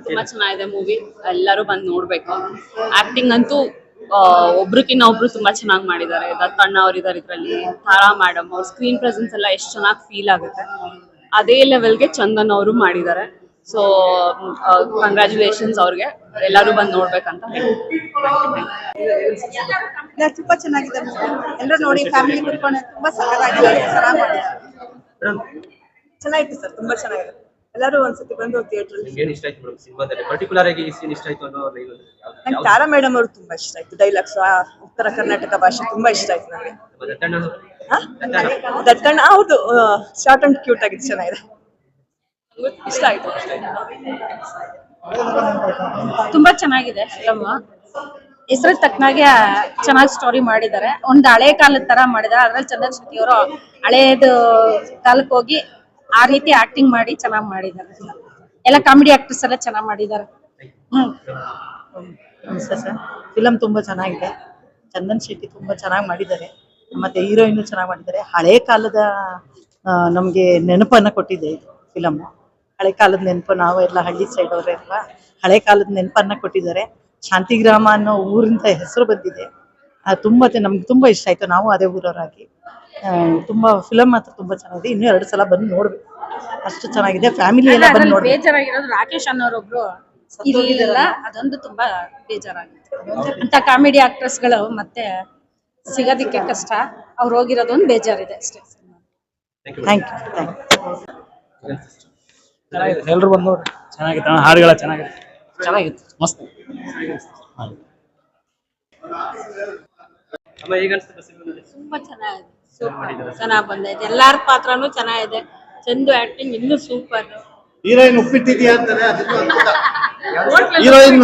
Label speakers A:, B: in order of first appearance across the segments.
A: ತುಂಬಾ ಚೆನ್ನಾಗಿದೆ ಮೂವಿ, ಎಲ್ಲರೂ ಬಂದು ನೋಡ್ಬೇಕು. ಆಕ್ಟಿಂಗ್ ಅಂತೂ ಒಬ್ರಕ್ಕಿನ್ನ ಒಬ್ರು ತುಂಬಾ ಚೆನ್ನಾಗಿ ಮಾಡಿದ್ದಾರೆ. ದತ್ತಣ್ಣ ಅವ್ರು ಇದಾರೆ ಇದ್ರಲ್ಲಿ, ತಾರಾ ಮೇಡಮ್ ಅವ್ರ ಸ್ಕ್ರೀನ್ ಪ್ರೆಸೆನ್ಸ್ ಎಲ್ಲ ಎಷ್ಟು ಚೆನ್ನಾಗಿ ಫೀಲ್ ಆಗುತ್ತೆ. ಅದೇ ಲೆವೆಲ್ಗೆ ಚಂದನ್ ಅವರು ಮಾಡಿದ್ದಾರೆ. ಸೊ ಕಂಗ್ರ್ಯಾಚುಲೇಷನ್ಸ್ ಅವ್ರಿಗೆ, ಎಲ್ಲರೂ ಬಂದು ನೋಡ್ಬೇಕಂತ
B: ತುಂಬಾ ಚೆನ್ನಾಗಿದೆ. ಎಲ್ಲರೂ ನೋಡಿ ಫ್ಯಾಮಿಲಿ ಕುತ್ಕೊಂಡು ತುಂಬಾ ಸಕ್ಕತ್ತಾಗಿದೆ, ಚೆನ್ನಾಗಿ ಮಾಡಿದ್ದಾರೆ. ಚೆನ್ನಾಗಿತ್ತು ಸರ್, ತುಂಬಾ ಚೆನ್ನಾಗಿದೆ. ಎಲ್ಲರೂ ಒಂದ್ಸತಿ ಬಂದು ಥಿಯೇಟರ್.
C: ಏನ್ ಇಷ್ಟ ಆಯ್ತು ಮೇಡಮ್ ಸಿನಿಮಾದಲ್ಲಿ ಪರ್ಟಿಕ್ಯುಲರ್ ಆಗಿ ಈ ಸೀನ್ ಇಷ್ಟ ಆಯ್ತು ಅನ್ನೋ ಲೈನ್?
B: ನಂಗೆ ತಾರಾ ಮೇಡಮ್ ಅವರು ತುಂಬಾ ಇಷ್ಟ ಆಯ್ತು. ಡೈಲಾಗ್ಸ್, ಉತ್ತರ ಕರ್ನಾಟಕ ಭಾಷೆ ತುಂಬಾ ಇಷ್ಟ ಆಯ್ತು ನನಗೆ. ದತ್ತಣ್ಣ ಹೌದು, ಶಾರ್ಟ್ ಅಂಡ್ ಕ್ಯೂಟ್ ಆಗಿದೆ, ಚೆನ್ನಾಗಿದೆ, ಇಷ್ಟ ಆಯ್ತು.
D: ತುಂಬಾ ಚೆನ್ನಾಗಿದೆ ಫಿಲಮ್. ಹೆಸರು ತಕ್ಕನಾಗೆ ಚೆನ್ನಾಗಿ ಸ್ಟೋರಿ ಮಾಡಿದ್ದಾರೆ. ಒಂದು ಹಳೆ ಕಾಲದ ತರ ಮಾಡಿದ್ದಾರೆ. ಅದ್ರಲ್ಲಿ ಚಂದನ್ ಶೆಟ್ಟಿ ಅವರು ಹಳೇದು ಕಾಲಕ್ಕೆ ಹೋಗಿ ಆ ರೀತಿ ಆಕ್ಟಿಂಗ್ ಮಾಡಿ ಚೆನ್ನಾಗಿ ಮಾಡಿದ್ದಾರೆ. ಎಲ್ಲ ಕಾಮಿಡಿ ಆಕ್ಟರ್ಸ್ ಎಲ್ಲ ಚೆನ್ನಾಗಿ ಮಾಡಿದ್ದಾರೆ.
B: ಫಿಲಮ್ ತುಂಬಾ ಚೆನ್ನಾಗಿದೆ. ಚಂದನ್ ಶೆಟ್ಟಿ ತುಂಬಾ ಚೆನ್ನಾಗಿ ಮಾಡಿದ್ದಾರೆ, ಮತ್ತೆ ಹೀರೋಯಿನ್ ಚೆನ್ನಾಗಿ ಮಾಡಿದ್ದಾರೆ. ಹಳೆ ಕಾಲದ ನಮ್ಗೆ ನೆನಪನ್ನ ಕೊಟ್ಟಿದೆ ಫಿಲಮ್. ಹಳೆ ಕಾಲದ ನೆನಪು, ನಾವು ಎಲ್ಲ ಹಳ್ಳಿ ಸೈಡ್ ಅವರೆಲ್ಲ ಹಳೆ ಕಾಲದ ನೆನಪನ್ನ ಕೊಟ್ಟಿದ್ದಾರೆ. ಶಾಂತಿಗ್ರಾಮ ಅನ್ನೋ ಊರಿಂದ ಹೆಸರು ಬಂದಿದೆ. ತುಂಬಾ ನಮ್ಗೆ ತುಂಬಾ ಇಷ್ಟ ಆಯ್ತು. ನಾವು ಅದೇ ಊರವರಾಗಿ ತುಂಬಾ ಫಿಲಮ್ ಮಾತ್ರ ತುಂಬಾ ಚೆನ್ನಾಗಿದೆ. ಇನ್ನೂ 2 ಸಲ ಬಂದು ನೋಡ್ಬೇಕು, ಅಷ್ಟು ಚೆನ್ನಾಗಿದೆ. ಫ್ಯಾಮಿಲಿ ಎಲ್ಲ ಬಂದು ನೋಡ್ಬೇಕು.
D: ಬೇಜಾರಾಗಿರೋದು ರಾಕೇಶ್ ಅನ್ನೋರೊಬ್ರು ಇರಲಿಲ್ಲ, ಅದೊಂದು ತುಂಬಾ ಬೇಜಾರಾಗಿತ್ತು. ಅಂತ ಕಾಮಿಡಿ ಆಕ್ಟರ್ಸ್ ಗಳು ಮತ್ತೆ ಸಿಗೋದಿಕ್ಕೆ ಕಷ್ಟ. ಅವ್ರು ಹೋಗಿರೋದೊಂದು ಬೇಜಾರಿದೆ ಅಷ್ಟೇ.
B: Thank you.
E: ಎಲ್ರು ಬಂದು ನೋಡ್ರಿ, ಚೆನ್ನಾಗಿತ್ತು. ಹಾಡುಗಳ ಚೆನ್ನಾಗಿತ್ತು, ಮಸ್ತ್.
A: ತುಂಬಾ ಚೆನ್ನಾಗಿದೆ, ಚೆನ್ನಾಗಿ ಬಂದೈತೆ. ಎಲ್ಲಾರ ಪಾತ್ರನೂ ಚೆನ್ನಾಗಿದೆ. ಚಂದು ಆಕ್ಟಿಂಗ್ ಇನ್ನೂ ಸೂಪರ್.
F: ಹೀರೋಯಿನ್ ಉಪ್ಪಿಟ್ಟಿದ್ಯಾ ಅಂತಾನೆ, ಹೀರೋಯಿನ್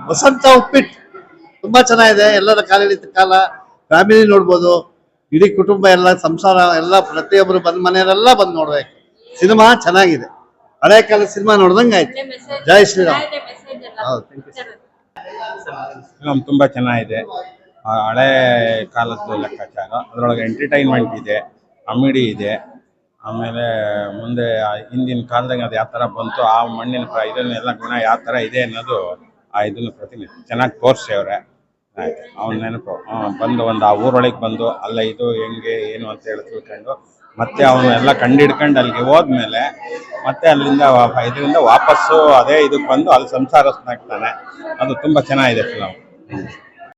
F: ವಸಂತ ಉಪ್ಪಿಟ್ಟು ತುಂಬಾ ಚೆನ್ನಾಗಿದೆ. ಎಲ್ಲರ ಕಾಲ ಫ್ಯಾಮಿಲಿ ನೋಡ್ಬೋದು, ಇಡೀ ಕುಟುಂಬ ಎಲ್ಲ ಸಂಸಾರ ಎಲ್ಲ ಪ್ರತಿಯೊಬ್ಬರು ಬಂದ್ ಮನೆಯವರೆಲ್ಲ ಬಂದು ನೋಡ್ಬೇಕು. ಸಿನಿಮಾ ಚೆನ್ನಾಗಿದೆ, ಹಳೆ ಕಾಲ ಸಿನಿಮಾ ನೋಡ್ದಂಗೆ ಆಯ್ತು. ಜೈ ಶ್ರೀರಾಮ್.
G: ಫಿಲಮ್ ತುಂಬಾ ಚೆನ್ನಾಗಿದೆ. ಹಳೆ ಕಾಲದ ಲೆಕ್ಕಾಚಾರ, ಅದರೊಳಗೆ ಎಂಟರ್ಟೈನ್ಮೆಂಟ್ ಇದೆ, ಕಾಮಿಡಿ ಇದೆ. ಆಮೇಲೆ ಮುಂದೆ ಹಿಂದಿನ ಕಾಲದಾಗ ಅದು ಯಾವ ಥರ ಬಂತು, ಆ ಮಣ್ಣಿನ ಇದನ್ನೆಲ್ಲ ಗುಣ ಯಾವ ಥರ ಇದೆ ಅನ್ನೋದು ಇದನ್ನು ಪ್ರತಿನಿಧಿ ಚೆನ್ನಾಗಿ ತೋರಿಸ್ಯವ್ರೆ. ಅವನ ನೆನಪು ಬಂದು ಒಂದು ಆ ಊರೊಳಗೆ ಬಂದು ಅಲ್ಲ ಇದು ಹೆಂಗೆ ಏನು ಅಂತ ಹೇಳಿ ತಿಳ್ಕೊಂಡು ಮತ್ತೆ ಅವನು ಎಲ್ಲ ಕಂಡಿಡ್ಕೊಂಡು ಅಲ್ಲಿಗೆ ಹೋದ್ಮೇಲೆ ಮತ್ತೆ ಅಲ್ಲಿಂದ ಇದರಿಂದ ವಾಪಸ್ಸು ಅದೇ ಇದಕ್ಕೆ ಬಂದು ಅಲ್ಲಿ ಸಂಸಾರಸ್ಥನಾಗ್ತಾನೆ. ಅದು ತುಂಬ ಚೆನ್ನಾಗಿದೆ ಫಿಲಮ್.